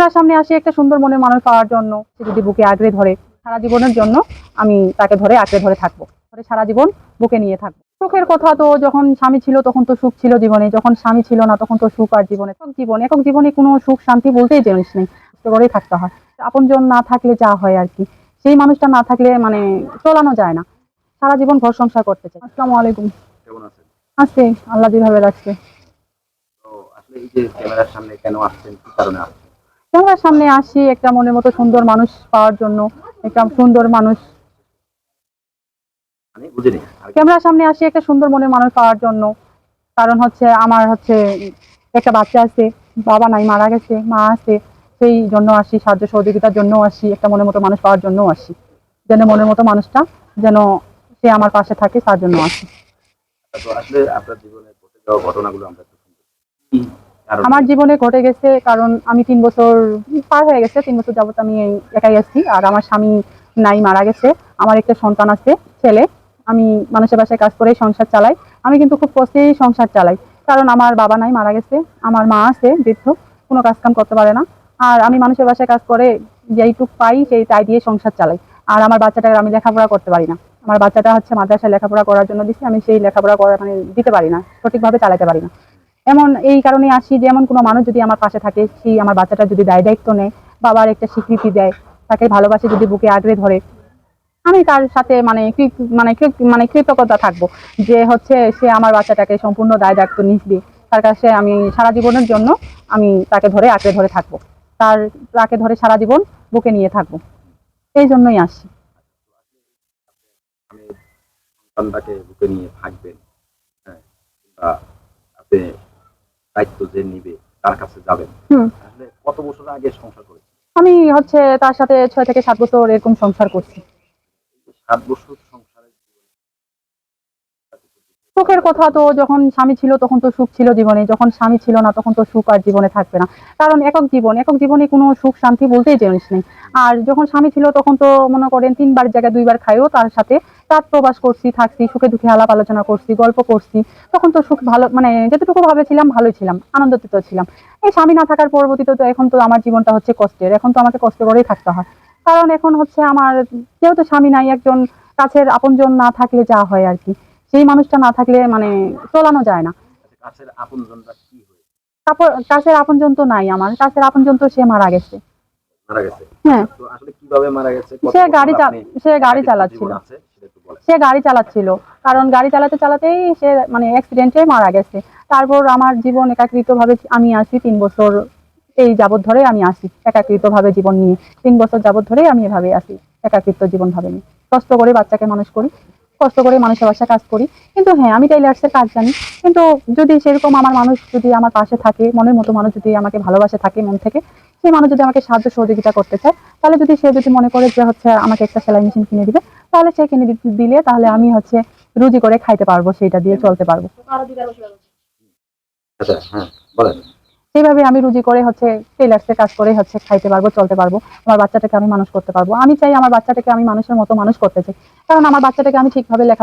ক্যামেরার সামনে আসি একটা সুন্দর মনের মানুষ পাওয়ার জন্য। সে যদি বুকে আঁকড়ে ধরে সারা জীবনের জন্য আমি তাকে ধরে আঁকড়ে ধরে থাকবো, সারা জীবন বুকে নিয়ে থাকবো। সুখের কথা তো যখন স্বামী ছিল তখন তো সুখ ছিল জীবনে, যখন স্বামী ছিল না তখন তো সুখ আর জীবনে। একক জীবনে কোনো সুখ শান্তি বলতেই জিনিস নেই, কষ্ট করেই থাকতে হয়। আপনজন না থাকলে যা হয় আর কি, সেই মানুষটা না থাকলে মানে চলানো যায় না। সারা জীবন ঘর সংসার করতে চাই। আসসালামু আলাইকুম। কেমন আছেন? আজকে আল্লাহ যেভাবে রাখছে। তো আসলে এই যে ক্যামেরার সামনে কেন আসছেন, কি কারণে আসছেন? ক্যামেরার সামনে আসি একটা মনের মতো সুন্দর মানুষ পাওয়ার জন্য। একটা সুন্দর মানুষ মানে বুঝিনি। ক্যামেরার সামনে আসি একটা সুন্দর মনের মানুষ পাওয়ার জন্য। কারণ হচ্ছে আমার হচ্ছে একটা বাচ্চা আছে, বাবা নাই, মারা গেছে, মা আছে। সেই জন্য আসি, সাহায্য সহযোগিতার জন্য আসি, একটা মনের মতো মানুষ পাওয়ার জন্য আসি। যেন মনের মতো মানুষটা যেন সে আমার পাশে থাকে, তার জন্য আসি। তো আসলে আপনার জীবনে ঘটে যাওয়া ঘটনাগুলো আমরা একটু শুনতে চাই। কি কারণে? আমার জীবনে ঘটে গেছে, কারণ আমি 3 বছর পার হয়ে গেছে, 3 বছর যাবত আমি একাই আছি। আর আমার স্বামী নাই, মারা গেছে। আমার একটা সন্তান আছে, ছেলে। আমি মানুষের বাসায় কাজ করে সংসার চালাই। আমি কিন্তু খুব কষ্টেই সংসার চালাই, কারণ আমার বাবা নাই, মারা গেছে। আমার মা আছে বৃদ্ধ, কোনো কাজ কাম করতে পারে না। আর আমি মানুষের বাসায় কাজ করে যেইটুক পাই সেই তাই দিয়ে সংসার চালাই। আর আমার বাচ্চাটাকে আমি লেখাপড়া করতে পারি না। আমার বাচ্চাটা হচ্ছে মাদ্রাসায় লেখাপড়া করার জন্য দিচ্ছি, আমি সেই লেখাপড়া করা মানে দিতে পারি না, সঠিকভাবে চালাতে পারি না। এমন এই কারণে আসি যে এমন কোনো মানুষ যদি আমার পাশে থাকে, সেই আমার বাচ্চাটা যদি দায় দায়িত্ব নেয়, বাবার একটা স্বীকৃতি দেয়, তাকে ভালোবাসে, যদি বুকে আঁকড়ে ধরে, আমি তার সাথে মানে কৃতজ্ঞতা থাকবো যে হচ্ছে সে আমার বাচ্চাটাকে সম্পূর্ণ দায় দায়িত্ব নিবে। তার কাছে আমি সারা জীবনের জন্য আমি তাকে ধরে আঁকড়ে ধরে থাকবো, তাকে ধরে সারা জীবন বুকে নিয়ে থাকবো। এই জন্যই আসি। আমি সন্তানটাকে বুকে নিয়ে থাকবেন, হ্যাঁ, বা আপনি দায়িত্ব যে নিবে তার কাছে যাবেন। আসলে কত বছর আগে সংসার করেছেন? আমি হচ্ছে তার সাথে 6 থেকে 7 বছর এরকম সংসার করছি। 7 বছর সংসারের জীবনে সুখের কথা তো যখন স্বামী ছিল তখন তো সুখ ছিল জীবনে, যখন স্বামী ছিল না তখন তো সুখ আর জীবনে থাকবে না। কারণ একক জীবনে কোনো সুখ শান্তি বলতেই জিনিস নেই। আর যখন স্বামী ছিল তখন তো মনে করেন 3 বার জায়গায় 2 বার খাইও তার সাথে রাত প্রবাস করছি, থাকছি, সুখে দুঃখে আলাপ আলোচনা করছি, গল্প করছি। তখন তো সুখ ভালো, মানে যতটুকু ভাবে ছিলাম ভালোই ছিলাম, আনন্দিত ছিলাম। এই স্বামী না থাকার পরবর্তীতে তো এখন তো আমার জীবনটা হচ্ছে কষ্টের, এখন তো আমাকে কষ্ট করেই থাকতে হয়। কারণ এখন হচ্ছে আমার যেহেতু স্বামী নাই, একজন কাছের আপনজন না থাকলে যা হয় আর কি, সেই মানুষটা না থাকলে মানে চলানো যায় না। আচ্ছা, কাছের আপনজনটা কি হয়েছে? তারপর কাছের আপনজন তো নাই, আমার কাছের আপনজন তো সে মারা গেছে। মারা গেছে? হ্যাঁ, তো আসলে কিভাবে মারা গেছে? কত সে বছর গাড়ি আপনি সে গাড়ি একাকিত্ব চালাচ্ছিল। জীবন আছে সেটা একটু বলেন। সে গাড়ি চালাচ্ছিল, কারণ গাড়ি চালাতে চালাতেই সে মানে অ্যাক্সিডেন্টে মারা গেছে। তারপর আমার জীবন একাকৃত ভাবে আমি আসি 3 বছর এই যাবৎ ধরে আমি আসি একাকৃত ভাবে জীবন নিয়ে। 3 বছর যাবৎ ধরে আমি এভাবে আসি একাকৃত জীবন ভাবে নিয়ে। কষ্ট করে বাচ্চাকে মানুষ করি, কষ্ট করে মানুষের বাসায় কাজ করি। কিন্তু হ্যাঁ, আমি টেইলার্সের কাজ জানি। কিন্তু যদি সেরকম আমার মানুষ যদি আমার পাশে থাকে, মনের মতো মানুষ যদি আমাকে ভালোবাসে থাকে মন থেকে, সেই মানুষ যদি আমাকে সাহায্য সহযোগিতা করতে চায়, তাহলে সে যদি মনে করে যে হচ্ছে আমাকে একটা সেলাই মেশিন কিনে দিবে, তাহলে সে কিনে দিলে তাহলে আমি হচ্ছে রুজি করে খাইতে পারবো, সেইটা দিয়ে চলতে পারবো। আচ্ছা, হ্যাঁ, বলেন। সেইভাবে আমি রুজি করে হচ্ছে টেইলার্সের কাজ করে হচ্ছে খাইতে পারবো, চলতে পারবো। আমার বাচ্চাটাকে আমি মানুষ করতে পারবো। আমি চাই আমার বাচ্চাটাকে আমি মানুষের মতো মানুষ করতে চাই, কারণ আমার বাচ্চাটাকে আমি ঠিকভাবে লেখা